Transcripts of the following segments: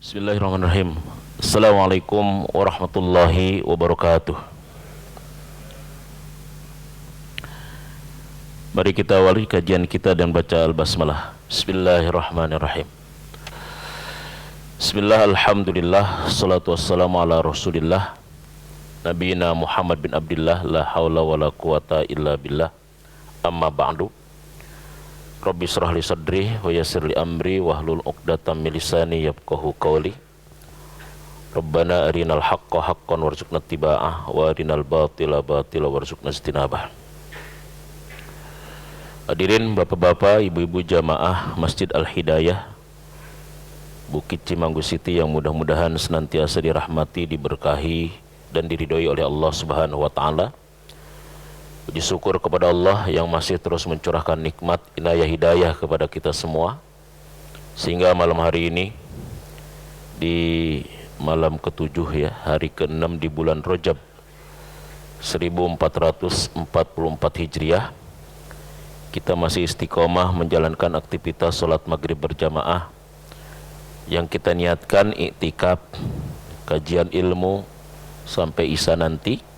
Bismillahirrahmanirrahim. Assalamualaikum warahmatullahi wabarakatuh. Mari kita awali kajian kita dan baca al-basmalah. Bismillahirrahmanirrahim. Bismillah, alhamdulillah, salatu wassalamu ala rasulillah Nabiyina Muhammad bin Abdillah, la hawla wa la quwata illa billah. Amma ba'du. Rabbi shrah li sadri wa yassir li amri wahlul 'uqdatam min lisani yafqahu qawli. Rabbana arinal haqqa haqqan warzuqna ittiba'ah wa arinal batila batila warzuqna ijtinabah. Hadirin bapak-bapak, ibu-ibu jamaah Masjid Al-Hidayah Bukit Cimanggu City yang mudah-mudahan senantiasa dirahmati, diberkahi dan diridhoi oleh Allah Subhanahu wa taala. Puji syukur kepada Allah yang masih terus mencurahkan nikmat inayah hidayah kepada kita semua, sehingga malam hari ini di malam ke-7 ya, hari ke-6 di bulan Rajab 1444 Hijriah, kita masih istiqomah menjalankan aktivitas sholat maghrib berjamaah yang kita niatkan iktikaf kajian ilmu sampai isya nanti,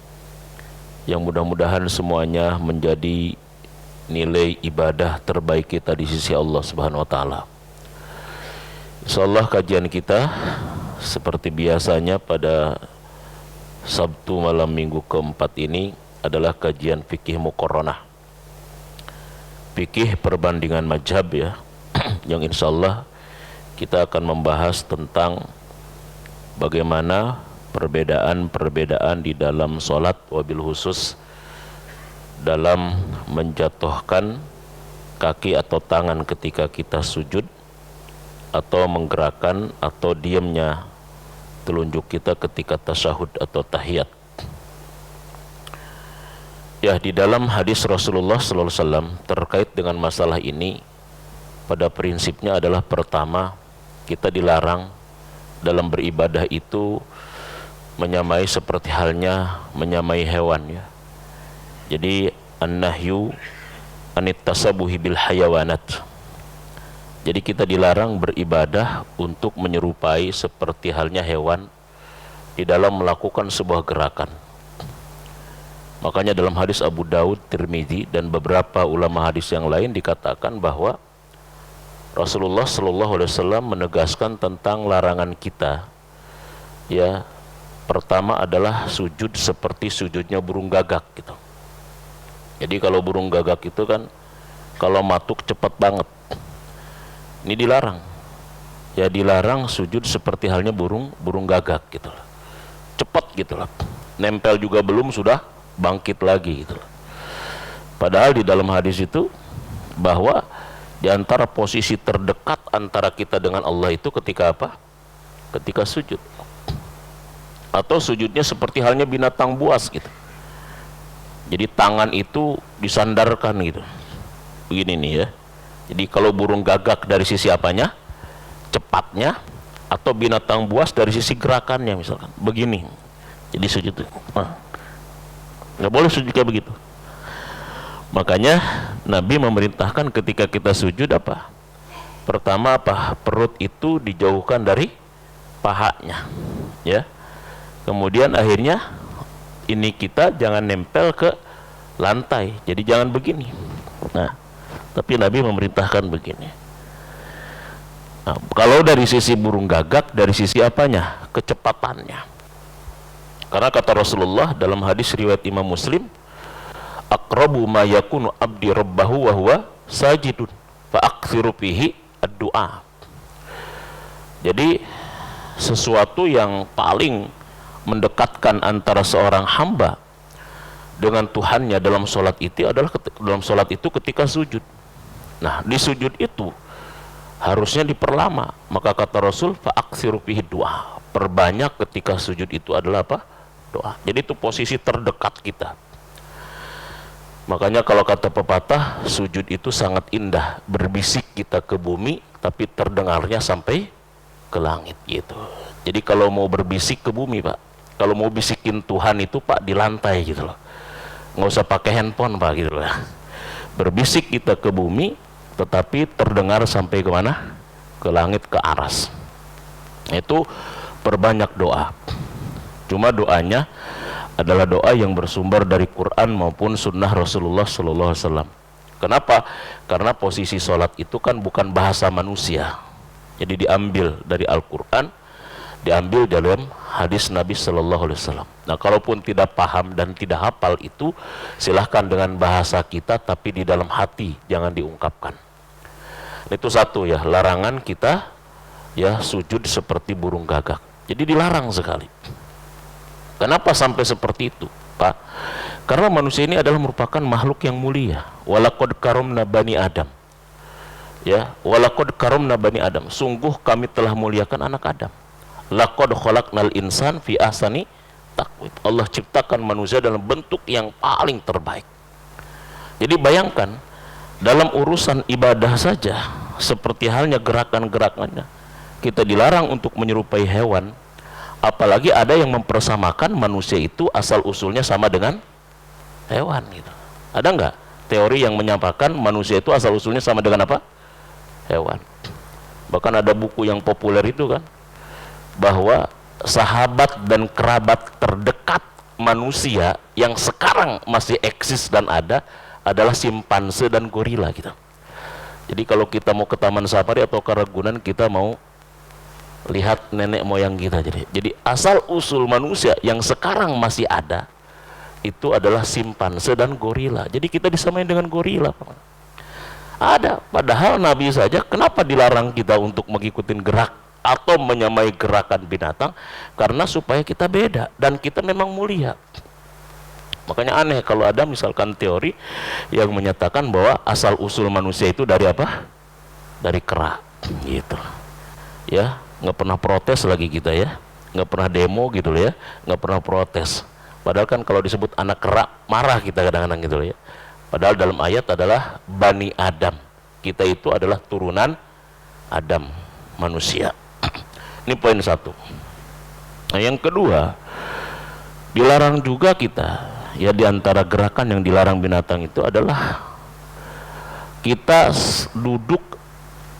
yang mudah-mudahan semuanya menjadi nilai ibadah terbaik kita di sisi Allah Subhanahu wa taala. Insyaallah kajian kita seperti biasanya pada Sabtu malam minggu keempat ini adalah kajian fikih muqarranah, fikih perbandingan mazhab ya, yang insyaallah kita akan membahas tentang bagaimana perbedaan-perbedaan di dalam sholat, wabil khusus dalam menjatuhkan kaki atau tangan ketika kita sujud, atau menggerakkan atau diamnya telunjuk kita ketika tasyahud atau tahiyat. Ya, di dalam hadis Rasulullah SAW terkait dengan masalah ini, pada prinsipnya adalah pertama, kita dilarang dalam beribadah itu menyamai seperti halnya menyamai hewan ya. Jadi an-nahyu anit tasabuhi bil hayawanat. Jadi kita dilarang beribadah untuk menyerupai seperti halnya hewan di dalam melakukan sebuah gerakan. Makanya dalam hadis Abu Daud, Tirmidzi dan beberapa ulama hadis yang lain dikatakan bahwa Rasulullah SAW menegaskan tentang larangan kita ya. Pertama adalah sujud seperti sujudnya burung gagak gitu. Jadi kalau burung gagak itu kan kalau matuk cepat banget. Ini dilarang. Ya, dilarang sujud seperti halnya burung gagak gitu loh. Cepat gitu loh. Nempel juga belum sudah bangkit lagi gitu loh. Padahal di dalam hadis itu bahwa di antara posisi terdekat antara kita dengan Allah itu ketika apa? Ketika sujud. Atau sujudnya seperti halnya binatang buas gitu. Jadi tangan itu disandarkan gitu. Begini nih ya. Jadi kalau burung gagak dari sisi apanya? Cepatnya. Atau binatang buas dari sisi gerakannya misalkan. Begini. Jadi sujud. Nggak boleh sujud kayak begitu. Makanya Nabi memerintahkan ketika kita sujud apa? Pertama apa? Perut itu dijauhkan dari pahanya. Ya. Kemudian akhirnya ini kita jangan nempel ke lantai. Jadi jangan begini. Nah, tapi Nabi memerintahkan begini. Nah, kalau dari sisi burung gagak, dari sisi apanya? Kecepatannya. Karena kata Rasulullah dalam hadis riwayat Imam Muslim, aqrabu ma yakunu abdi rabbahu wa huwa sajidun fa aktsiru fihi ad-du'a. Jadi sesuatu yang paling mendekatkan antara seorang hamba dengan Tuhannya dalam sholat itu adalah ketika sujud. Nah, di sujud itu harusnya diperlama. Maka kata Rasul, fa'aksiru fihi doa. Perbanyak ketika sujud itu adalah apa? Doa. Jadi itu posisi terdekat kita. Makanya kalau kata pepatah, sujud itu sangat indah. Berbisik kita ke bumi, tapi terdengarnya sampai ke langit gitu. Jadi kalau mau berbisik ke bumi Pak, kalau mau bisikin Tuhan itu Pak di lantai gitu loh, nggak usah pakai handphone Pak gitu loh. Berbisik kita ke bumi, tetapi terdengar sampai kemana? Ke langit, ke aras. Itu perbanyak doa. Cuma doanya adalah doa yang bersumber dari Quran maupun sunnah Rasulullah Sallallahu Alaihi Wasallam. Kenapa? Karena posisi sholat itu kan bukan bahasa manusia. Jadi diambil dari Al-Quran, diambil dalam hadis Nabi Sallallahu Alaihi Wasallam. Nah, kalaupun tidak paham dan tidak hafal itu, silahkan dengan bahasa kita, tapi di dalam hati jangan diungkapkan. Itu satu ya, larangan kita ya sujud seperti burung gagak. Jadi dilarang sekali. Kenapa sampai seperti itu, Pak? Karena manusia ini adalah merupakan makhluk yang mulia. Walaqad karomna bani Adam. Ya, walaqad karomna bani Adam. Sungguh kami telah muliakan anak Adam. Laqad khalaqnal insan fi ahsani taqwim. Allah ciptakan manusia dalam bentuk yang paling terbaik. Jadi bayangkan, dalam urusan ibadah saja, seperti halnya gerakan-gerakannya, kita dilarang untuk menyerupai hewan. Apalagi ada yang mempersamakan manusia itu asal usulnya sama dengan hewan gitu. Ada nggak teori yang menyampaikan manusia itu asal usulnya sama dengan apa? Hewan. Bahkan ada buku yang populer itu kan, bahwa sahabat dan kerabat terdekat manusia yang sekarang masih eksis dan ada adalah simpanse dan gorila gitu. Jadi kalau kita mau ke taman safari atau ke Ragunan, kita mau lihat nenek moyang kita. Jadi asal usul manusia yang sekarang masih ada itu adalah simpanse dan gorila. Jadi kita disamain dengan gorila. Ada, padahal Nabi saja kenapa dilarang kita untuk mengikuti gerak atau menyamai gerakan binatang? Karena supaya kita beda dan kita memang mulia. Makanya aneh kalau ada misalkan teori yang menyatakan bahwa asal usul manusia itu dari apa? Dari kera gitu. Ya, nggak pernah protes lagi kita ya, nggak pernah demo gitu loh ya, nggak pernah protes. Padahal kan kalau disebut anak kera marah kita kadang-kadang gitu loh ya. Padahal dalam ayat adalah Bani Adam. Kita itu adalah turunan Adam, manusia. Ini poin satu. Nah, yang kedua, dilarang juga kita ya, diantara gerakan yang dilarang binatang itu adalah kita duduk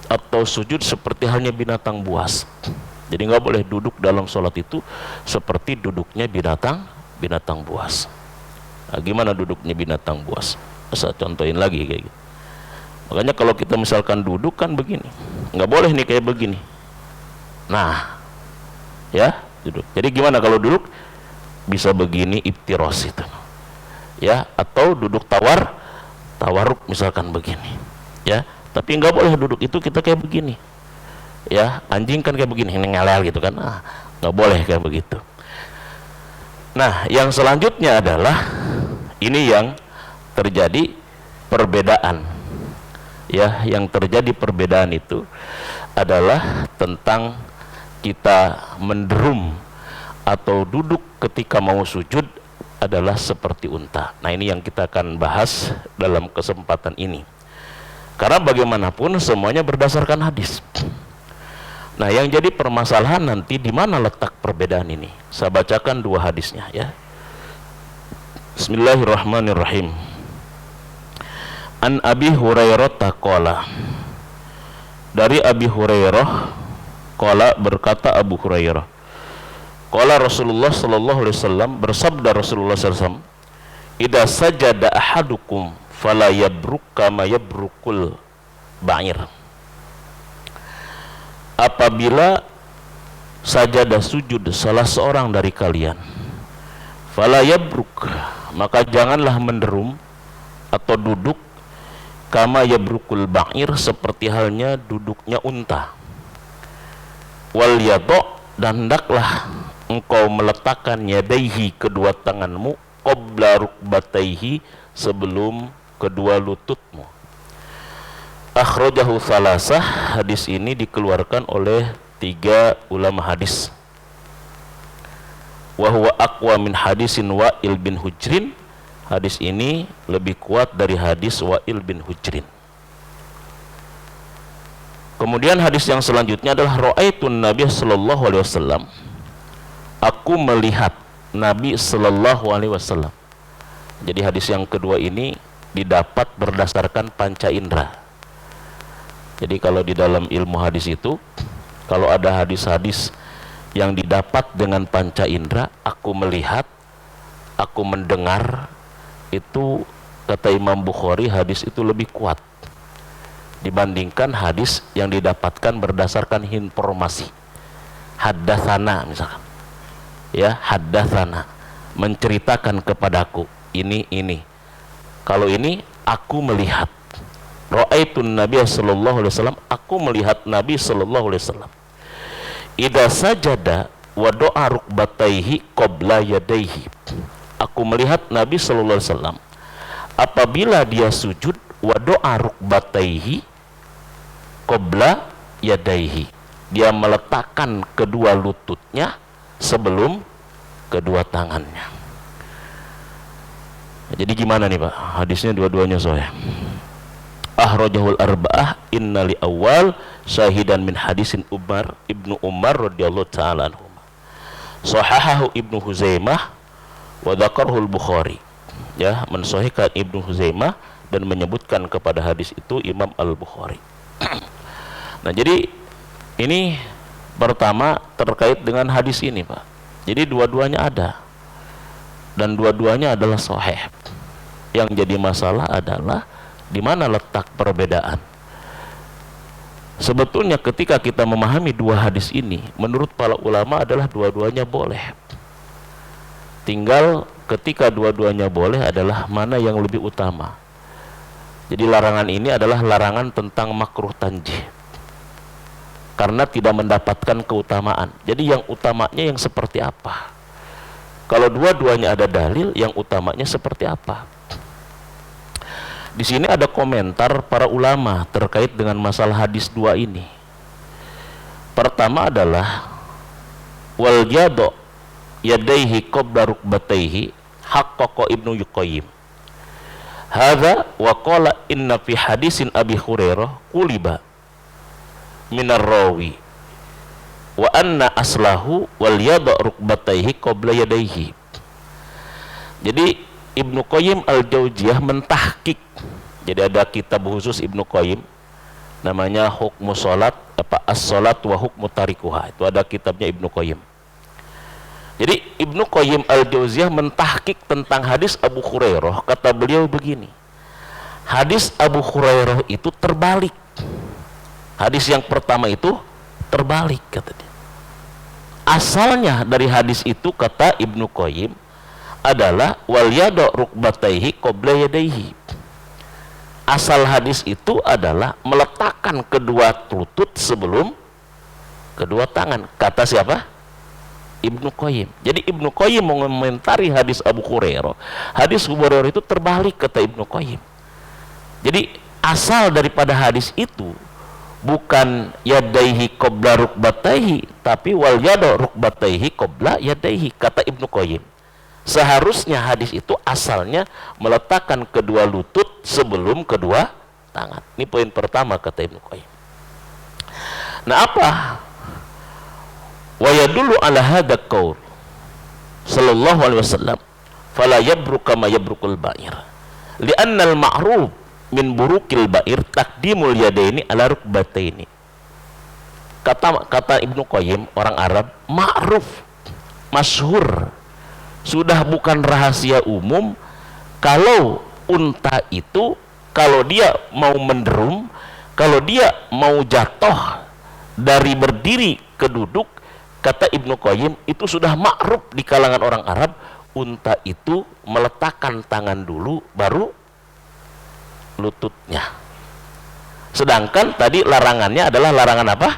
atau sujud seperti halnya binatang buas. Jadi nggak boleh duduk dalam sholat itu seperti duduknya binatang buas. Nah, gimana duduknya binatang buas? Saya contohin lagi kayak gitu. Makanya kalau kita misalkan duduk kan begini, nggak boleh nih kayak begini. Nah, ya duduk. Jadi gimana kalau duduk? Bisa begini, iftiros itu, ya, atau duduk tawaruk misalkan begini, ya. Tapi nggak boleh duduk itu kita kayak begini, ya. Anjing kan kayak begini, ngelel gitu kan, nggak boleh kayak begitu. Nah, yang selanjutnya adalah ini yang terjadi perbedaan, ya. Yang terjadi perbedaan itu adalah tentang kita menderum atau duduk ketika mau sujud adalah seperti unta. Nah, ini yang kita akan bahas dalam kesempatan ini. Karena bagaimanapun semuanya berdasarkan hadis. Nah, yang jadi permasalahan nanti di mana letak perbedaan ini? Saya bacakan dua hadisnya ya. Bismillahirrahmanirrahim. An Abi Hurairah taqala. Dari Abi Hurairah qala, berkata Abu Hurairah, qala Rasulullah sallallahu alaihi wasallam, bersabda Rasulullah sallallahu alaihi wasallam, idza sajada ahadukum fala yabruk kama yabrukul ba'ir. Apabila sajadah sujud salah seorang dari kalian, fala yabruk, maka janganlah menderum atau duduk, kama yabrukul ba'ir, seperti halnya duduknya unta. Wal yadok, dan hendaklah engkau meletakkan yadaihi, kedua tanganmu, qabla rukbataihi, sebelum kedua lututmu. Akhrajahu salasah, hadis ini dikeluarkan oleh 3 ulama hadis. Wa huwa aqwa min hadisin Wa'il bin Hujrin, hadis ini lebih kuat dari hadis Wa'il bin Hujrin. Kemudian hadis yang selanjutnya adalah ra'aitun Nabi sallallahu alaihi wasallam, aku melihat Nabi sallallahu alaihi wasallam. Jadi hadis yang kedua ini didapat berdasarkan panca indera. Jadi kalau di dalam ilmu hadis itu Kalau ada hadis-hadis yang didapat dengan panca indera, aku melihat, aku mendengar, itu kata Imam Bukhari hadis itu lebih kuat dibandingkan hadis yang didapatkan berdasarkan informasi. Haddatsana misalkan, ya, haddatsana, menceritakan kepadaku ini. Kalau ini aku melihat, ra'aitun Nabi sallallahu alaihi wasallam, aku melihat Nabi sallallahu alaihi wasallam. Idza sajada wa do'a rukbataihi qabla yadaihi, aku melihat Nabi sallallahu alaihi wasallam apabila dia sujud wa do'a rukbataihi qabla yadaihi, dia meletakkan kedua lututnya sebelum kedua tangannya. Jadi gimana nih Pak? Hadisnya dua-duanya sahih. Ahrajahul arba'ah inna li awal syahidan min hadisin Ibnu Umar radhiyallahu ta'ala anhu. Sahahahu Ibnu Huzaimah wa dzakarhul Bukhari. Ya, mensahihkan Ibnu Huzaimah dan menyebutkan kepada hadis itu Imam Al-Bukhari. Nah, jadi ini pertama terkait dengan hadis ini, Pak. Jadi dua-duanya ada dan dua-duanya adalah sahih. Yang jadi masalah adalah di mana letak perbedaan. Sebetulnya ketika kita memahami dua hadis ini, menurut para ulama adalah dua-duanya boleh. Tinggal ketika dua-duanya boleh adalah mana yang lebih utama. Jadi larangan ini adalah larangan tentang makruh tanjih, karena tidak mendapatkan keutamaan. Jadi yang utamanya yang seperti apa? Kalau dua-duanya ada dalil, yang utamanya seperti apa? Di sini ada komentar para ulama terkait dengan masalah hadis dua ini. Pertama adalah wal yadu yadaihi qabla rukbataihi haqqaqa Ibnu Qayyim. Hadza wa qala inna fi hadisin Abi Hurairah quliba minar rawi wa anna aslahu wal yadu rukbataihi qabla yadaihi. Jadi Ibnu Qayyim Al-Jauziyah mentahqiq. Jadi ada kitab khusus Ibnu Qayyim namanya Hukmu Salat, As-Salat wa Hukmu Tarikuha. Itu ada kitabnya Ibnu Qayyim. Jadi Ibnu Qayyim Al-Jauziyah mentahqiq tentang hadis Abu Hurairah. Kata beliau begini, hadis Abu Hurairah itu terbalik. Hadis yang pertama itu terbalik, kata dia. Asalnya dari hadis itu, kata Ibnu Qayyim, adalah wal yadu rukbataihi qabla yadaihi. Asal hadis itu adalah meletakkan kedua lutut sebelum kedua tangan. Kata siapa? Ibnu Qayyim. Jadi Ibnu Qayyim mengomentari hadis Abu Hurairah. Hadis Abu Hurairah itu terbalik, kata Ibnu Qayyim. Jadi asal daripada hadis itu bukan yadaihi qabla rukbataihi, tapi wal yadu rukbataihi qabla yadaihi, kata Ibnu Qayyim. Seharusnya hadis itu asalnya meletakkan kedua lutut sebelum kedua tangan. Ini poin pertama, kata Ibnu Qayyim. Nah, apa? Wa yadullu ala hadza qaul sallallahu alaihi wasallam fala yabruk kama yabrukul ba'ir. Li'anna al-ma'ruf min burukil ba'ir taqdimul yadaini ala rukbataini. Kata Ibnu Qayyim, orang Arab, ma'ruf, masyhur, sudah bukan rahasia umum kalau unta itu kalau dia mau menderum, kalau dia mau jatuh dari berdiri ke duduk, kata Ibnu Qayyim, itu sudah ma'ruf di kalangan orang Arab, unta itu meletakkan tangan dulu baru lututnya. Sedangkan tadi larangannya adalah larangan apa?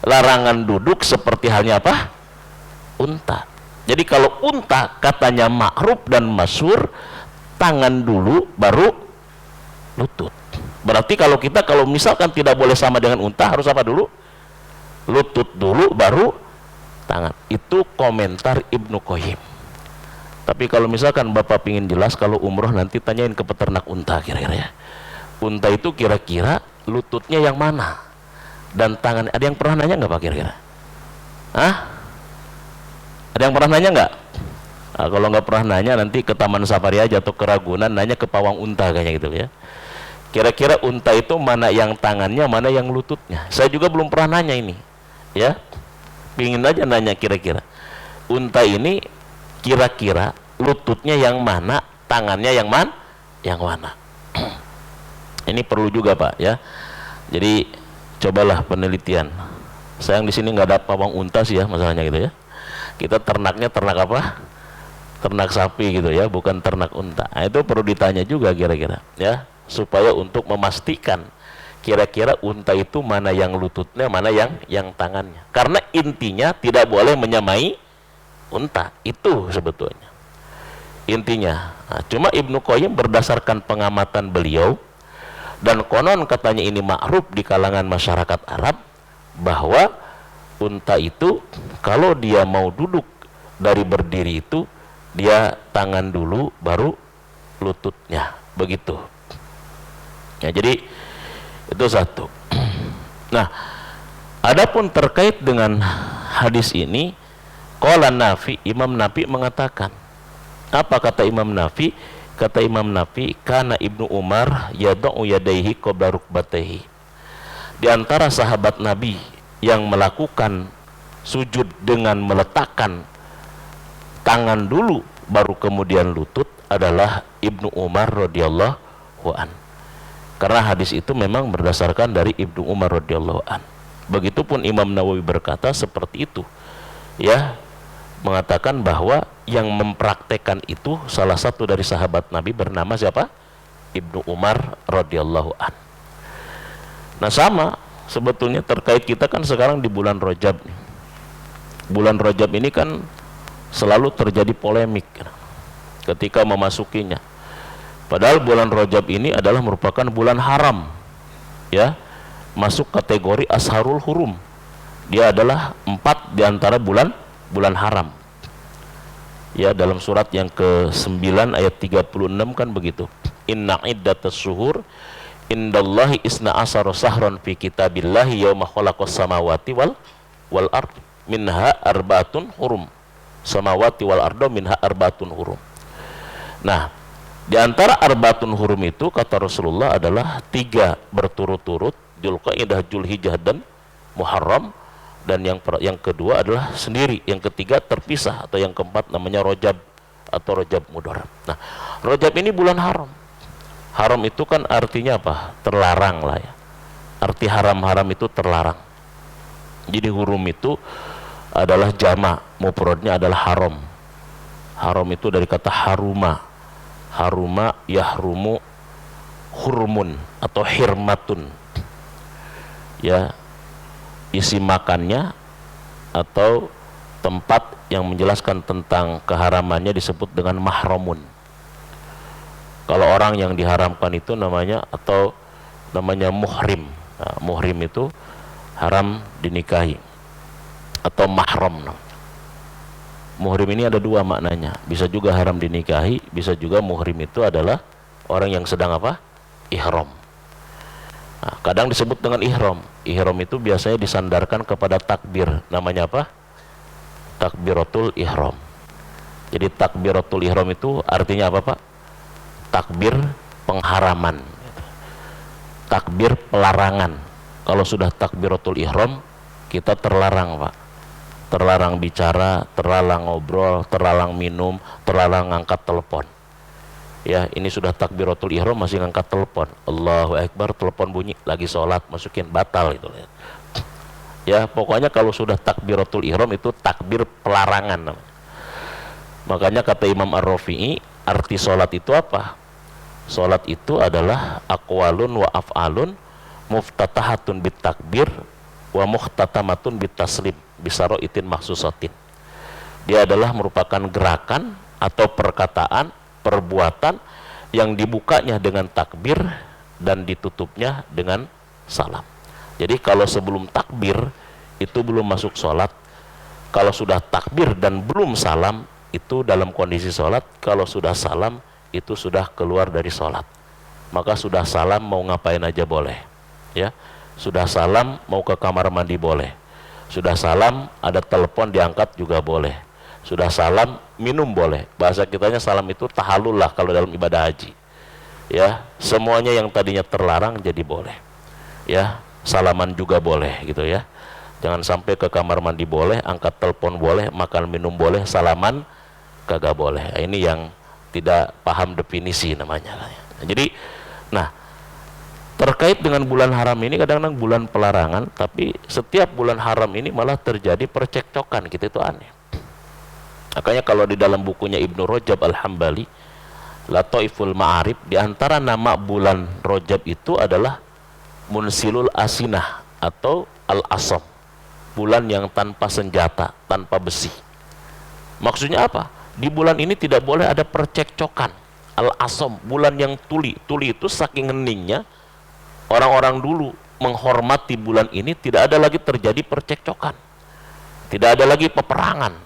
Larangan duduk seperti halnya apa? Unta. Jadi kalau unta katanya ma'ruf dan masyhur, tangan dulu baru lutut. Berarti kalau kita kalau misalkan tidak boleh sama dengan unta, harus apa dulu? Lutut dulu baru tangan. Itu komentar Ibnu Qayyim. Tapi kalau misalkan Bapak pingin jelas, kalau umroh nanti tanyain ke peternak unta kira-kira ya. Unta itu kira-kira lututnya yang mana? Dan tangan, ada yang pernah nanya nggak Pak kira-kira? Hah? Ada yang pernah nanya nggak? Nah, kalau nggak pernah nanya, nanti ke Taman Safari aja atau ke Ragunan, nanya ke pawang unta kayaknya gitu ya. Kira-kira unta itu mana yang tangannya, mana yang lututnya? Saya juga belum pernah nanya ini. Ya, pingin aja nanya kira-kira unta ini kira-kira lututnya yang mana, tangannya yang mana. Ini perlu juga Pak ya. Jadi cobalah penelitian. Sayang di sini nggak ada pawang unta sih ya masalahnya gitu ya. Kita ternaknya ternak apa? Ternak sapi gitu ya, bukan ternak unta. Nah, itu perlu ditanya juga kira-kira ya, supaya untuk memastikan kira-kira unta itu mana yang lututnya, mana yang tangannya. Karena intinya tidak boleh menyamai unta, itu sebetulnya intinya. Nah, cuma Ibnu Qayyim berdasarkan pengamatan beliau, dan konon katanya ini ma'ruf di kalangan masyarakat Arab, bahwa unta itu kalau dia mau duduk dari berdiri itu dia tangan dulu baru lututnya, begitu ya. Jadi itu satu. Nah, adapun terkait dengan hadis ini, qala Nafi, Imam Nafi mengatakan, apa kata Imam Nafi? Kata Imam Nafi, kana Ibnu Umar yad'u yadaihi qabla rukbatayhi. Di antara sahabat Nabi yang melakukan sujud dengan meletakkan tangan dulu baru kemudian lutut adalah Ibnu Umar radhiyallahu an. Karena hadis itu memang berdasarkan dari Ibnu Umar radhiyallahu an. Begitupun Imam Nawawi berkata seperti itu ya, mengatakan bahwa yang mempraktekkan itu salah satu dari sahabat Nabi bernama siapa? Ibnu Umar radhiyallahu an. Nah, sama sebetulnya terkait kita kan sekarang di bulan Rajab. Bulan Rajab ini kan selalu terjadi polemik ketika memasukinya. Padahal bulan Rajab ini adalah merupakan bulan haram ya, masuk kategori Asharul Hurum. Dia adalah 4 di antara bulan haram ya, dalam surat yang ke-9 ayat 36 kan begitu, inna iddatas syuhur indallahi isna asara sahran fi kitabillahi yauma khalaqas samawati wal ard minha arbaatun hurum, samawati wal ardo minha arbaatun hurum. Nah, di antara arbaatun hurum itu kata Rasulullah adalah 3 berturut-turut, Dzulqa'dah, Dzulhijjah dan Muharram, dan yang kedua adalah sendiri, yang ketiga terpisah, atau yang keempat namanya Rajab atau Rajab Mudhar. Nah, Rajab ini bulan haram. Haram itu kan artinya apa? Terlarang lah ya. Arti haram-haram itu terlarang. Jadi hurum itu adalah jama', mufradnya adalah haram. Haram itu dari kata haruma. Haruma yahrumu hurmun atau hirmatun. Ya, isi makannya atau tempat yang menjelaskan tentang keharamannya disebut dengan mahramun. Kalau orang yang diharamkan itu namanya muhrim. Nah, muhrim itu haram dinikahi atau mahram. Muhrim ini ada 2 maknanya, bisa juga haram dinikahi, bisa juga muhrim itu adalah orang yang sedang apa? Ihram. Nah, kadang disebut dengan ihram. Ihram itu biasanya disandarkan kepada takbir, namanya apa? Takbiratul ihram. Jadi takbiratul ihram itu artinya apa Pak? Takbir pengharaman, takbir pelarangan. Kalau sudah takbiratul ihram, kita terlarang Pak. Terlarang bicara, terlarang ngobrol, terlarang minum, terlarang ngangkat telepon. Ya, ini sudah takbiratul ihram masih ngangkat telepon. Allahu Akbar, telepon bunyi, lagi sholat, masukin, batal itu. Ya, pokoknya kalau sudah takbiratul ihram itu takbir pelarangan. Makanya kata Imam Ar-Rafi'i, arti sholat itu apa? Sholat itu adalah aqwalun wa af'alun muftatahatun bit takbir wa muhtatamatun bit taslim bisaro'itin maksusatin. Dia adalah merupakan gerakan atau perkataan, perbuatan yang dibukanya dengan takbir dan ditutupnya dengan salam. Jadi kalau sebelum takbir itu belum masuk sholat, kalau sudah takbir dan belum salam itu dalam kondisi sholat, kalau sudah salam itu sudah keluar dari sholat. Maka sudah salam mau ngapain aja boleh ya, sudah salam mau ke kamar mandi boleh, sudah salam ada telepon diangkat juga boleh, sudah salam minum boleh. Bahasa kitanya salam itu tahallul lah kalau dalam ibadah haji ya, semuanya yang tadinya terlarang jadi boleh ya. Salaman juga boleh gitu ya, Jangan sampai ke kamar mandi boleh, angkat telepon boleh, makan minum boleh, salaman kagak boleh. Ini yang tidak paham definisi namanya. Jadi, nah, terkait dengan bulan haram ini kadang-kadang bulan pelarangan, tapi setiap bulan haram ini malah terjadi percekcokan, gitu, itu aneh. Makanya kalau di dalam bukunya Ibnu Rajab Al-Hambali, Lataiful Ma'arif, di antara nama bulan Rajab itu adalah Munsilul Asinah atau Al-Asam, bulan yang tanpa senjata, tanpa besi. Maksudnya apa? Di bulan ini tidak boleh ada percekcokan. Al-Asam, bulan yang tuli. Tuli itu saking heningnya, orang-orang dulu menghormati bulan ini, tidak ada lagi terjadi percekcokan, tidak ada lagi peperangan.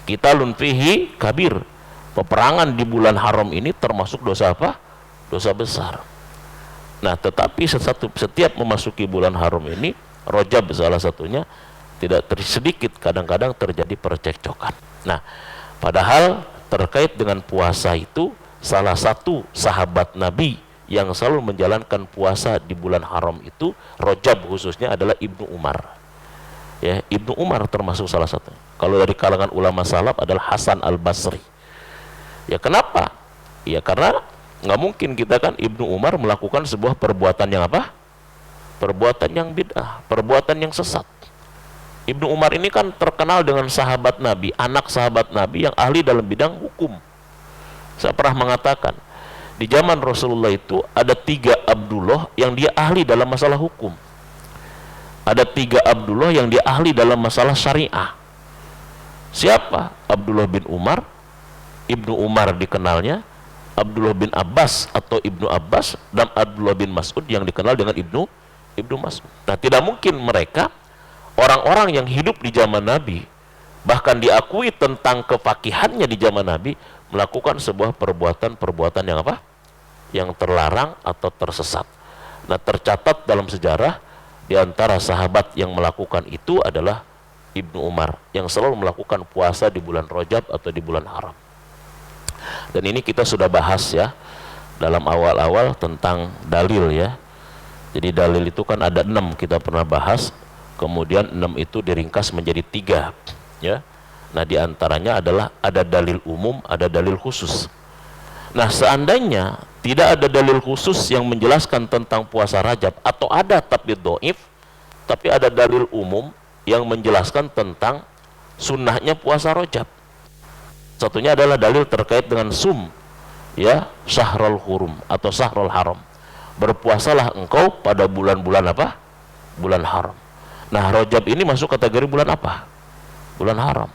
Kita lunfihi kabir, peperangan di bulan haram ini termasuk dosa apa? Dosa besar. Nah, tetapi setiap memasuki bulan haram ini, Rajab salah satunya, tidak sedikit kadang-kadang terjadi percekcokan. Nah, padahal terkait dengan puasa itu, salah satu sahabat Nabi yang selalu menjalankan puasa di bulan haram itu, Rajab khususnya, adalah Ibnu Umar. Ya, Ibnu Umar termasuk salah satu. Kalau dari kalangan ulama salaf adalah Hasan Al-Basri. Ya, kenapa? Ya karena nggak mungkin kita kan Ibnu Umar melakukan sebuah perbuatan yang apa? Perbuatan yang bid'ah, perbuatan yang sesat. Ibnu Umar ini kan terkenal dengan sahabat Nabi, anak sahabat Nabi yang ahli dalam bidang hukum. Saya pernah mengatakan, di zaman Rasulullah itu ada 3 Abdullah yang dia ahli dalam masalah hukum. Ada 3 Abdullah yang dia ahli dalam masalah syariah. Siapa? Abdullah bin Umar, Ibnu Umar dikenalnya, Abdullah bin Abbas atau Ibnu Abbas, dan Abdullah bin Mas'ud yang dikenal dengan Ibnu Mas'ud. Nah, tidak mungkin mereka, orang-orang yang hidup di zaman Nabi, bahkan diakui tentang kefakihannya di zaman Nabi, melakukan sebuah perbuatan yang apa? Yang terlarang atau tersesat. Nah, tercatat dalam sejarah, di antara sahabat yang melakukan itu adalah Ibnu Umar, yang selalu melakukan puasa di bulan Rajab atau di bulan haram. Dan ini kita sudah bahas ya dalam awal-awal tentang dalil ya. Jadi dalil itu kan ada 6, kita pernah bahas. Kemudian 6 itu diringkas menjadi 3 ya. Nah, diantaranya adalah ada dalil umum, ada dalil khusus. Nah, seandainya tidak ada dalil khusus yang menjelaskan tentang puasa Rajab, atau ada tapi dhaif, tapi ada dalil umum yang menjelaskan tentang sunnahnya puasa Rajab. Satunya adalah dalil terkait dengan sum ya, syahrul hurum atau syahrul haram. Berpuasalah engkau pada bulan-bulan apa? Bulan haram. Nah, Rajab ini masuk kategori bulan apa? Bulan haram.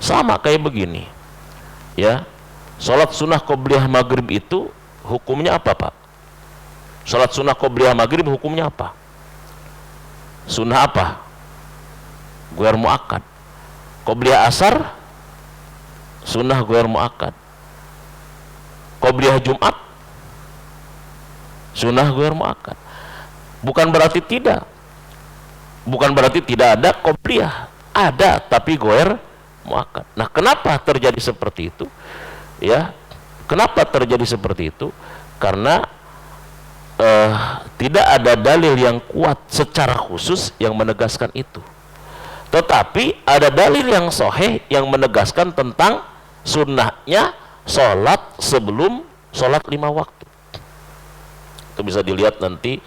Sama kayak begini ya, sholat sunnah qobliyah maghrib itu hukumnya apa, Pak? Sholat sunnah qobliyah maghrib hukumnya apa? Sunnah apa? Ghair muakkad. Qobliyah asar sunnah ghair muakkad. Qobliyah Jumat sunnah ghair muakkad. Bukan berarti tidak ada qobliyah, ada tapi ghair muakkad. Nah, kenapa terjadi seperti itu? Ya, kenapa terjadi seperti itu? Karena tidak ada dalil yang kuat secara khusus yang menegaskan itu. Tetapi ada dalil yang sahih yang menegaskan tentang sunnahnya sholat sebelum sholat 5 waktu. Itu bisa dilihat nanti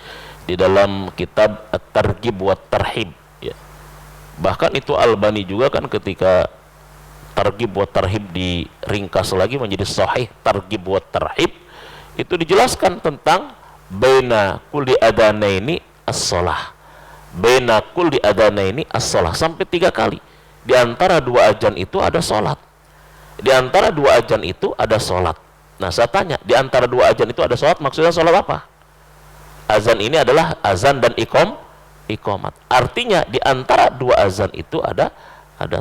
di dalam kitab At-Targhib wa Tarhib ya. Bahkan itu Albani juga kan ketika Targhib wa Tarhib diringkas lagi menjadi Sahih Targhib wa Tarhib, itu dijelaskan tentang baina kulli adanaini as-shalah, baina kulli adanaini as-shalah, sampai 3 kali. Di antara 2 azan itu ada sholat, di antara 2 azan itu ada sholat. Nah, saya tanya, di antara 2 azan itu ada sholat, maksudnya sholat apa? Azan ini adalah azan dan iqamat. Artinya di antara 2 azan itu ada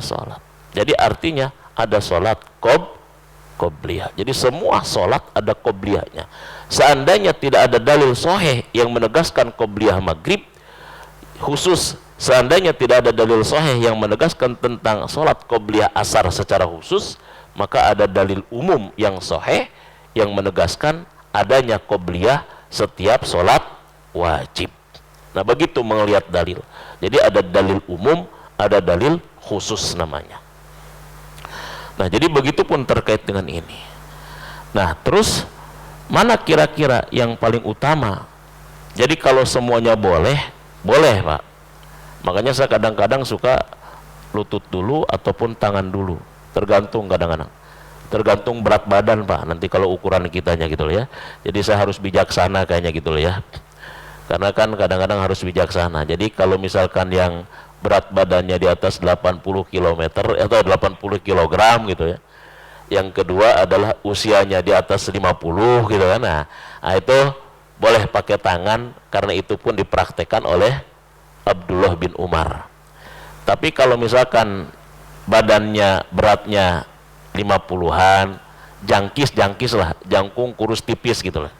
sholat. Jadi artinya ada sholat qobliyah. Jadi semua sholat ada qobliyahnya. Seandainya tidak ada dalil sahih yang menegaskan qobliyah maghrib khusus, seandainya tidak ada dalil sahih yang menegaskan tentang sholat qobliyah asar secara khusus, maka ada dalil umum yang sahih yang menegaskan adanya qobliyah setiap sholat wajib. Nah, begitu melihat dalil. Jadi ada dalil umum, ada dalil khusus namanya. Nah, jadi begitu pun terkait dengan ini. Nah, terus mana kira-kira yang paling utama? Jadi kalau semuanya boleh, boleh Pak. Makanya saya kadang-kadang suka lutut dulu ataupun tangan dulu, tergantung kadang-kadang. Tergantung berat badan Pak, nanti kalau ukuran kitanya gitu loh ya. Jadi saya harus bijaksana kayaknya gitu loh ya. Karena kan kadang-kadang harus bijaksana. Jadi kalau misalkan yang berat badannya di atas 80 km atau 80 kilogram gitu ya. Yang kedua adalah usianya di atas 50 gitu kan. Nah itu boleh pakai tangan, karena itu pun dipraktekkan oleh Abdullah bin Umar. Tapi kalau misalkan badannya beratnya 50-an, jangkis lah, jangkung kurus tipis gitu lah.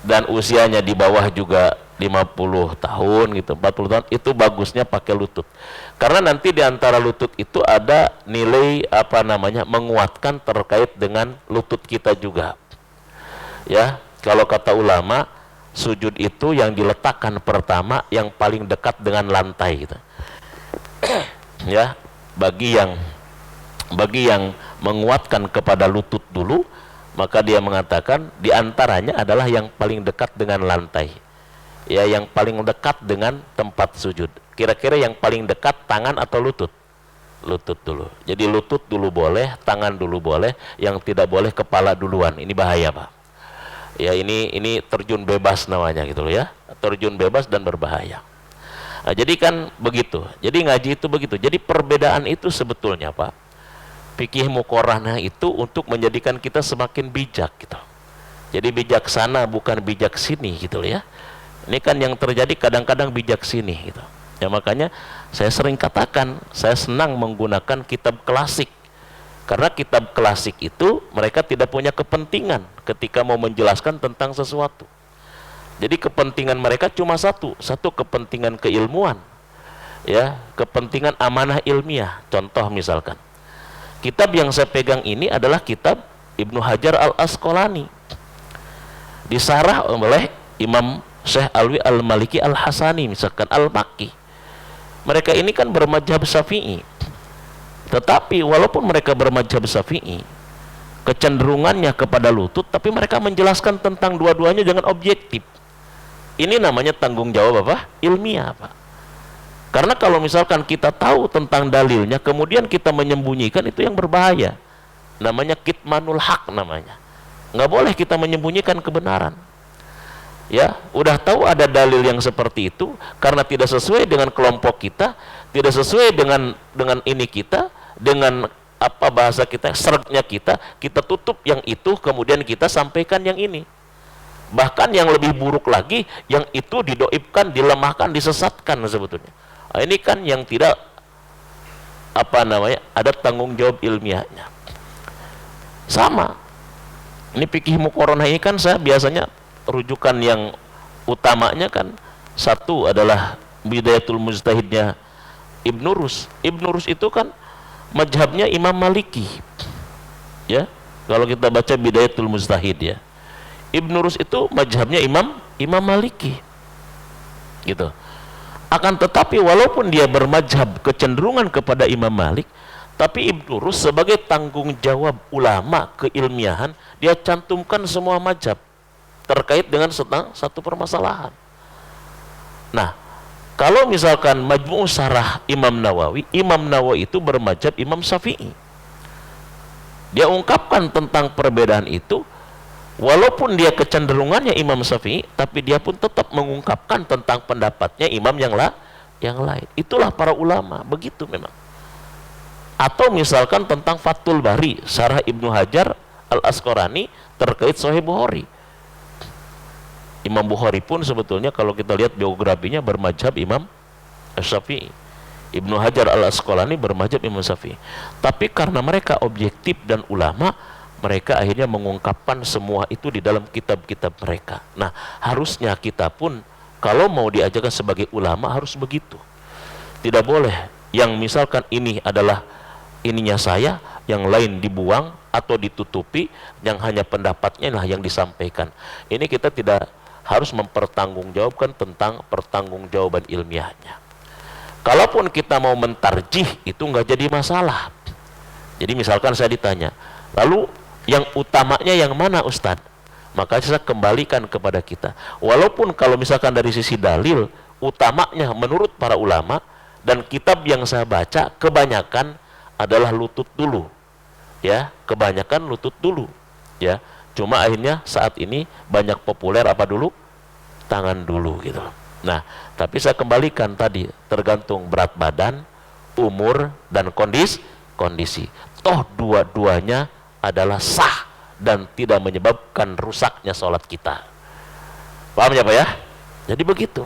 Dan usianya di bawah juga 50 tahun gitu, 40 tahun, itu bagusnya pakai lutut. Karena nanti di antara lutut itu ada nilai apa namanya, menguatkan terkait dengan lutut kita juga. Ya, kalau kata ulama, sujud itu yang diletakkan pertama yang paling dekat dengan lantai gitu. Ya, bagi yang menguatkan kepada lutut dulu, maka dia mengatakan diantaranya adalah yang paling dekat dengan lantai, ya, yang paling dekat dengan tempat sujud. Kira-kira yang paling dekat tangan atau lutut? Lutut dulu. Jadi lutut dulu boleh, tangan dulu boleh, yang tidak boleh kepala duluan. Ini bahaya Pak. Ya, ini terjun bebas namanya gitu loh ya, terjun bebas dan berbahaya. Nah, jadi kan begitu. Jadi ngaji itu begitu. Jadi perbedaan itu sebetulnya Pak, fikih muqaranah itu untuk menjadikan kita semakin bijak gitu. Jadi bijaksana bukan bijak sini gitu ya. Ini kan yang terjadi kadang-kadang bijak sini gitu. Ya makanya saya sering katakan, saya senang menggunakan kitab klasik. Karena kitab klasik itu mereka tidak punya kepentingan ketika mau menjelaskan tentang sesuatu. Jadi kepentingan mereka cuma satu kepentingan keilmuan. Ya, kepentingan amanah ilmiah. Contoh misalkan, kitab yang saya pegang ini adalah kitab Ibnu Hajar Al-Asqalani, disarah oleh Imam Syekh Alwi Al-Maliki Al-Hasani, misalkan Al-Makki. Mereka ini kan bermadzhab Syafi'i, tetapi walaupun mereka bermadzhab Syafi'i, kecenderungannya kepada lutut, tapi mereka menjelaskan tentang dua-duanya dengan objektif. Ini namanya tanggung jawab apa? Ilmiah Pak. Karena kalau misalkan kita tahu tentang dalilnya, kemudian kita menyembunyikan, itu yang berbahaya. Namanya kitmanul haq namanya. Nggak boleh kita menyembunyikan kebenaran. Ya, udah tahu ada dalil yang seperti itu, karena tidak sesuai dengan kelompok kita, tidak sesuai dengan ini kita, dengan apa bahasa kita, sergnya kita tutup yang itu, kemudian kita sampaikan yang ini. Bahkan yang lebih buruk lagi, yang itu didoibkan, dilemahkan, disesatkan sebetulnya. Nah, ini kan yang tidak apa namanya, ada tanggung jawab ilmiahnya. Sama, ini fikih muqaranah ini kan saya biasanya rujukan yang utamanya kan satu adalah Bidayatul Mujtahidnya Ibnu Rus. Ibnu Rus itu kan mazhabnya Imam Maliki. Ya, kalau kita baca Bidayatul Mujtahid ya, Ibnu Rus itu mazhabnya Imam Maliki. Gitu. Akan tetapi walaupun dia bermazhab kecenderungan kepada Imam Malik, tapi Ibnu Rus sebagai tanggung jawab ulama keilmiahan, dia cantumkan semua mazhab terkait dengan satu permasalahan. Nah, kalau misalkan Majmu' Syarah Imam Nawawi itu bermazhab Imam Syafi'i. Dia ungkapkan tentang perbedaan itu, walaupun dia kecenderungannya Imam Syafi'i, tapi dia pun tetap mengungkapkan tentang pendapatnya imam yang lain. Itulah para ulama, begitu memang. Atau misalkan tentang Fathul Bari, Syarah Ibnu Hajar Al-Asqalani terkait Sahih Bukhari. Imam Bukhari pun sebetulnya kalau kita lihat biografinya bermazhab Imam Syafi'i. Ibnu Hajar Al-Asqalani bermazhab Imam Syafi'i. Tapi karena mereka objektif dan ulama, mereka akhirnya mengungkapkan semua itu di dalam kitab-kitab mereka. Nah, harusnya kita pun kalau mau diajarkan sebagai ulama harus begitu. Tidak boleh yang misalkan ini adalah ininya saya, yang lain dibuang atau ditutupi, yang hanya pendapatnya lah yang disampaikan. Ini kita tidak harus mempertanggungjawabkan tentang pertanggungjawaban ilmiahnya. Kalaupun kita mau mentarjih, itu nggak jadi masalah. Jadi misalkan saya ditanya, lalu yang utamanya yang mana Ustadz? Maka saya kembalikan kepada kita. Walaupun kalau misalkan dari sisi dalil, utamanya menurut para ulama, dan kitab yang saya baca, kebanyakan adalah lutut dulu. Ya, kebanyakan lutut dulu. Ya, cuma akhirnya saat ini banyak populer apa dulu? Tangan dulu gitu. Nah, tapi saya kembalikan tadi, tergantung berat badan, umur, dan kondisi. Toh dua-duanya adalah sah dan tidak menyebabkan rusaknya sholat kita. Paham ya Pak ya? Jadi begitu.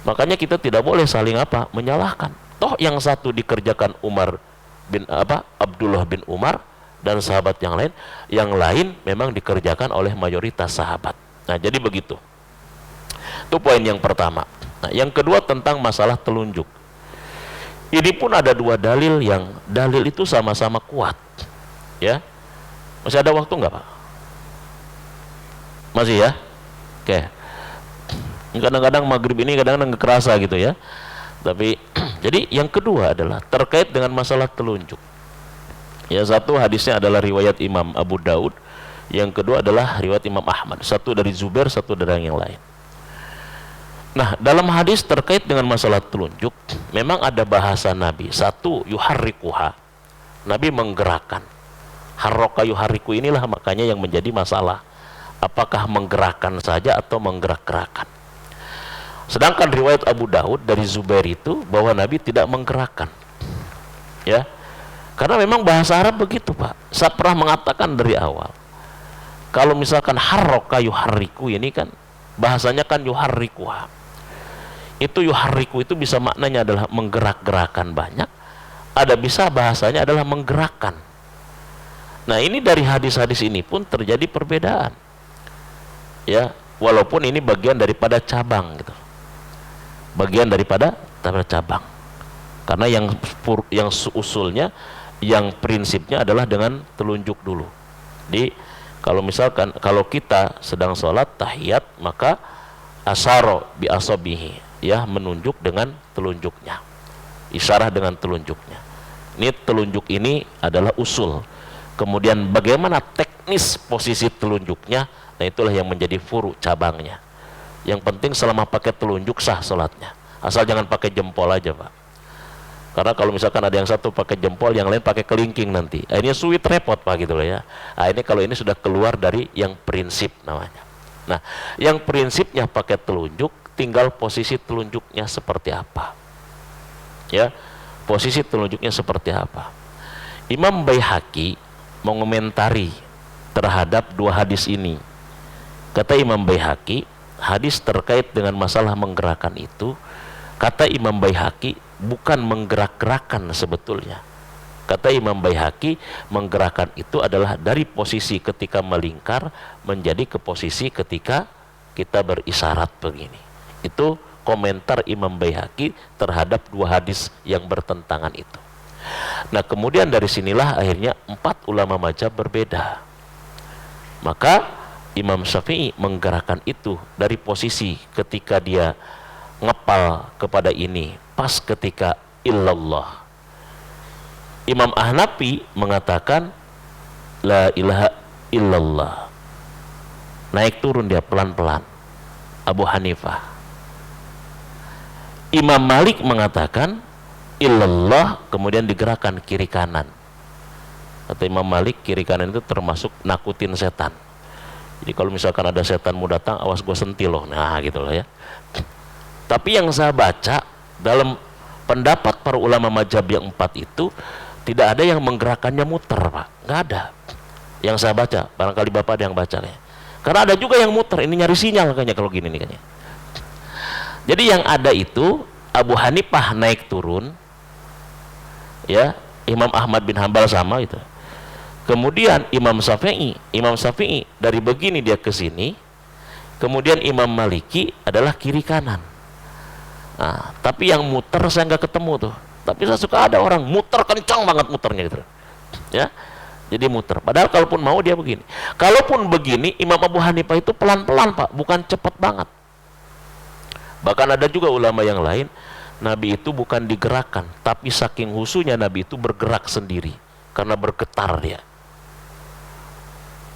Makanya kita tidak boleh saling menyalahkan. Toh yang satu dikerjakan Abdullah bin Umar dan sahabat yang lain memang dikerjakan oleh mayoritas sahabat. Nah, jadi begitu. Itu poin yang pertama. Nah, yang kedua tentang masalah telunjuk. Ini pun ada dua dalil yang dalil itu sama-sama kuat. Ya. Masih ada waktu nggak Pak? Masih ya? Oke. Kadang-kadang maghrib ini kadang-kadang nggak kerasa gitu ya. Tapi jadi yang kedua adalah terkait dengan masalah telunjuk. Ya, satu hadisnya adalah riwayat Imam Abu Daud, yang kedua adalah riwayat Imam Ahmad. Satu dari Zubair, satu dari yang lain. Nah, dalam hadis terkait dengan masalah telunjuk, memang ada bahasa Nabi. Satu, yuharrikuha. Nabi menggerakkan. Harroka yuharriku inilah makanya yang menjadi masalah. Apakah menggerakkan saja atau menggerak-gerakan? Sedangkan riwayat Abu Daud dari Zubair itu bahwa Nabi tidak menggerakkan. Ya. Karena memang bahasa Arab begitu, Pak. Saya pernah mengatakan dari awal. Kalau misalkan harroka yuharriku ini kan bahasanya kan yuharrikuha. Itu yuharriku itu bisa maknanya adalah menggerak-gerakan banyak, ada bisa bahasanya adalah menggerakkan. Nah, ini dari hadis-hadis ini pun terjadi perbedaan. Ya, walaupun ini bagian daripada cabang gitu. Bagian daripada cabang. Karena yang usulnya, yang prinsipnya adalah dengan telunjuk dulu. Jadi kalau misalkan kalau kita sedang sholat tahiyat, maka asyara bi asabihi, ya, menunjuk dengan telunjuknya, isyarah dengan telunjuknya. Ini telunjuk ini adalah usul. Kemudian bagaimana teknis posisi telunjuknya, nah itulah yang menjadi furu cabangnya. Yang penting selama pakai telunjuk sah sholatnya, asal jangan pakai jempol aja Pak. Karena kalau misalkan ada yang satu pakai jempol, yang lain pakai kelingking nanti, ini sulit repot Pak gitu loh ya. Nah, ini kalau ini sudah keluar dari yang prinsip namanya. Nah, yang prinsipnya pakai telunjuk, tinggal posisi telunjuknya seperti apa. Ya, posisi telunjuknya seperti apa. Imam Baihaqi mengomentari terhadap dua hadis ini. Kata Imam Baihaqi, hadis terkait dengan masalah menggerakkan itu, kata Imam Baihaqi, bukan menggerak-gerakan sebetulnya. Kata Imam Baihaqi, menggerakkan itu adalah dari posisi ketika melingkar menjadi ke posisi ketika kita berisyarat begini. Itu komentar Imam Baihaqi terhadap dua hadis yang bertentangan itu. Nah, kemudian dari sinilah akhirnya empat ulama mazhab berbeda. Maka Imam Syafi'i menggerakkan itu dari posisi ketika dia ngepal kepada ini pas ketika illallah. Imam Ahnafi mengatakan la ilaha illallah, naik turun dia pelan-pelan. Abu Hanifah. Imam Malik mengatakan illallah, kemudian digerakkan kiri kanan. Kata Imam Malik, kiri kanan itu termasuk nakutin setan. Jadi kalau misalkan ada setan mau datang, awas gue sentil loh. Nah gitu loh ya. Tapi yang saya baca dalam pendapat para ulama mazhab yang empat itu, tidak ada yang menggerakkannya muter Pak, nggak ada. Yang saya baca, barangkali Bapak ada yang baca ya. Karena ada juga yang muter, ini nyari sinyal kayaknya kalau gini nih kayaknya. Jadi yang ada itu Abu Hanifah naik turun, ya, Imam Ahmad bin Hambal sama itu. Kemudian Imam Syafi'i dari begini dia ke sini. Kemudian Imam Maliki adalah kiri kanan. Nah, tapi yang muter saya nggak ketemu tuh. Tapi saya suka ada orang muter kencang banget muternya gitu. Ya. Jadi muter. Padahal kalaupun mau dia begini. Kalaupun begini, Imam Abu Hanifah itu pelan-pelan Pak, bukan cepat banget. Bahkan ada juga ulama yang lain, Nabi itu bukan digerakkan, tapi saking husunya Nabi itu bergerak sendiri, karena bergetar dia.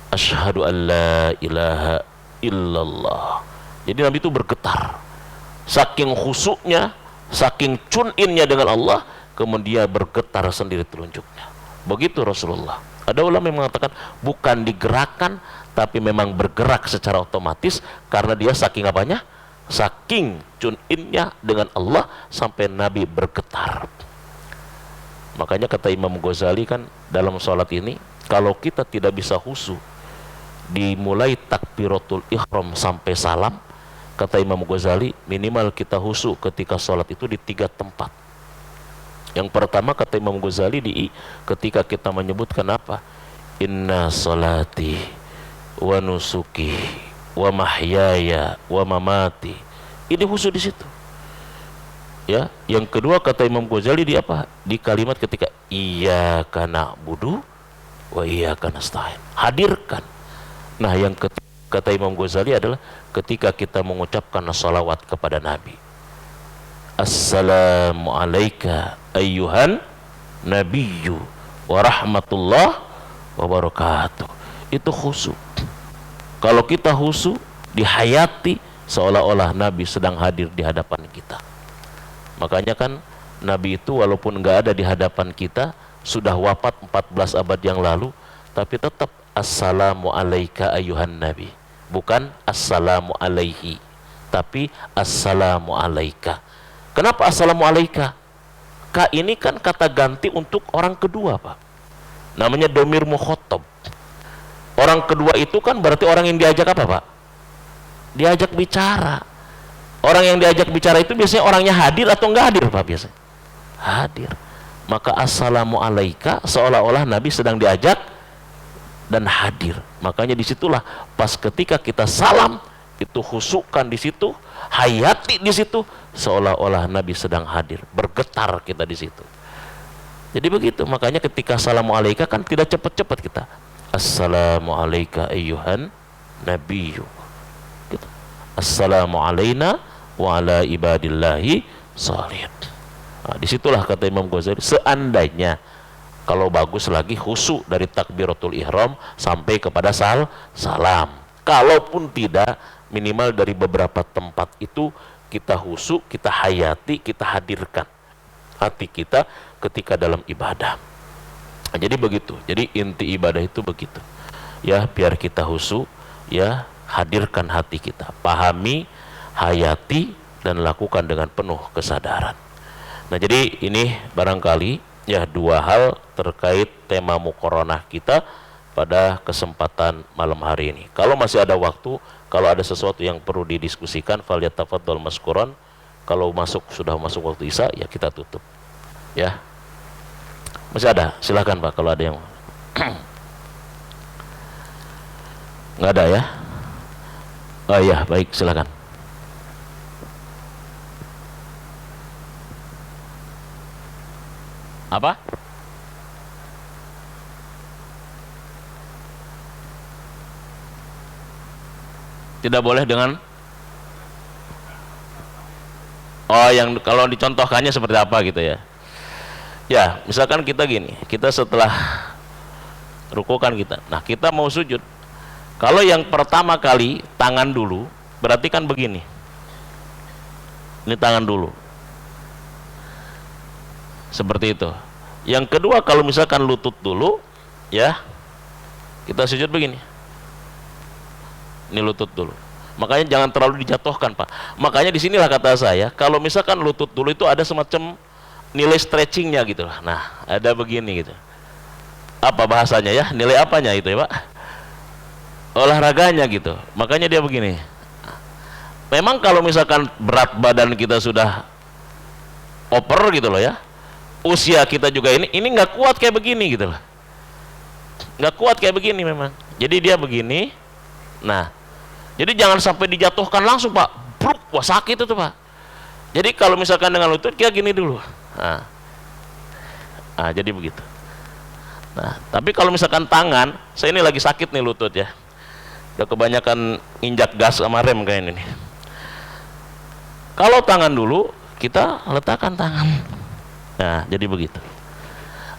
Asyhadu an la ilaha illallah. Jadi Nabi itu bergetar. Saking khusuknya, saking tune-innya dengan Allah, kemudian bergetar sendiri telunjuknya. Begitu Rasulullah. Ada ulama yang mengatakan bukan digerakkan, tapi memang bergerak secara otomatis karena dia saking apanya? Saking tune-innya dengan Allah sampai Nabi bergetar. Makanya kata Imam Ghazali kan dalam sholat ini, kalau kita tidak bisa khusyuk dimulai takbiratul ihram sampai salam, kata Imam Ghazali minimal kita khusyuk ketika sholat itu di 3 tempat. Yang pertama kata Imam Ghazali ketika kita menyebutkan apa? Inna salati wa nusuki wa mahyaya wa mamati. Ini khusyuk di situ. Ya, yang kedua kata Imam Ghazali di apa? Di kalimat ketika iyyaka na'budu wa iyyaka nasta'in. Hadirkan. Nah, yang ketiga kata Imam Ghazali adalah ketika kita mengucapkan salawat kepada Nabi. Assalamu alayka ayyuhan nabiyyu wa rahmatullah wa barakatuh. Itu khusyuk. Kalau kita khusyuk, dihayati seolah-olah Nabi sedang hadir di hadapan kita. Makanya kan Nabi itu walaupun nggak ada di hadapan kita, sudah wafat 14 abad yang lalu, tapi tetap assalamu alayka ayyuhan nabi. Bukan assalamu alaihi, tapi assalamu alayka. Kenapa assalamu alayka? Ka ini kan kata ganti untuk orang kedua Pak. Namanya domir mukhotob. Orang kedua itu kan berarti orang yang diajak apa Pak? Diajak bicara. Orang yang diajak bicara itu biasanya orangnya hadir atau enggak hadir Pak biasanya? Hadir. Maka assalamu alayka seolah-olah Nabi sedang diajak dan hadir. Makanya disitulah pas ketika kita salam itu khusyukkan di situ, hayati di situ seolah-olah Nabi sedang hadir, bergetar kita di situ. Jadi begitu. Makanya ketika assalamu alayka kan tidak cepat-cepat kita. Assalamu alayka ayyuhan nabiyyu. Gitu. Assalamu alayna wa ala ibadillahi shalihin. Nah, disitulah kata Imam Ghazali, seandainya kalau bagus lagi khusyuk dari takbiratul ihram sampai kepada salam. Kalaupun tidak, minimal dari beberapa tempat itu kita khusyuk, kita hayati, kita hadirkan hati kita ketika dalam ibadah. Nah, jadi begitu. Jadi inti ibadah itu begitu. Ya, biar kita khusyuk, ya, hadirkan hati kita, pahami, hayati, dan lakukan dengan penuh kesadaran. Nah, jadi ini barangkali ya 2 hal terkait tema muqaranah kita pada kesempatan malam hari ini. Kalau masih ada waktu, kalau ada sesuatu yang perlu didiskusikan, falyatafaddal maskuran. Kalau sudah masuk waktu isya, ya kita tutup. Ya. Masih ada? Silakan Pak kalau ada yang nggak ada ya? Oh iya, baik, silakan. Apa? Tidak boleh dengan yang kalau dicontohkannya seperti apa gitu ya. Ya, misalkan kita gini, kita setelah rukukan kita. Nah, kita mau sujud. Kalau yang pertama kali tangan dulu, berarti kan begini. Ini tangan dulu. Seperti itu. Yang kedua kalau misalkan lutut dulu, ya, kita sujud begini. Ini lutut dulu. Makanya jangan terlalu dijatuhkan Pak. Makanya disinilah kata saya, kalau misalkan lutut dulu itu ada semacam nilai stretchingnya gitu. Nah, ada begini gitu. Apa bahasanya ya? Nilai apanya itu ya Pak? Olahraganya gitu. Makanya dia begini. Memang kalau misalkan berat badan kita sudah over gitu loh ya, usia kita juga ini nggak kuat kayak begini gitu loh, nggak kuat kayak begini memang. Jadi dia begini. Nah, jadi jangan sampai dijatuhkan langsung Pak. Bruk, wah sakit itu Pak. Jadi kalau misalkan dengan lutut kita gini dulu. Nah, jadi begitu. Nah, tapi kalau misalkan tangan, saya ini lagi sakit nih lutut ya, udah kebanyakan injak gas sama rem kayak ini. Kalau tangan dulu, kita letakkan tangan. Nah, jadi begitu.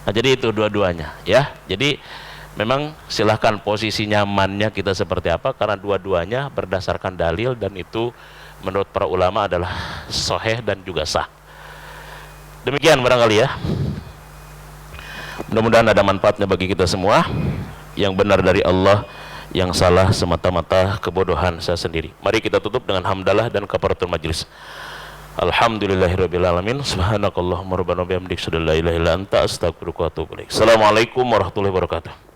Nah, jadi itu dua-duanya ya. Jadi memang silahkan posisi nyamannya kita seperti apa, karena dua-duanya berdasarkan dalil dan itu menurut para ulama adalah sahih dan juga sah. Demikian barangkali ya. Mudah-mudahan ada manfaatnya bagi kita semua. Yang benar dari Allah, yang salah semata-mata kebodohan saya sendiri. Mari kita tutup dengan hamdalah dan kafaratul majlis. Alhamdulillahirabbil alamin. Subhanakallahumma rabbana bihamdika asyhadu an la ilaha illa anta astaghfiruka wa atubu ilaik. Assalamualaikum warahmatullahi wabarakatuh.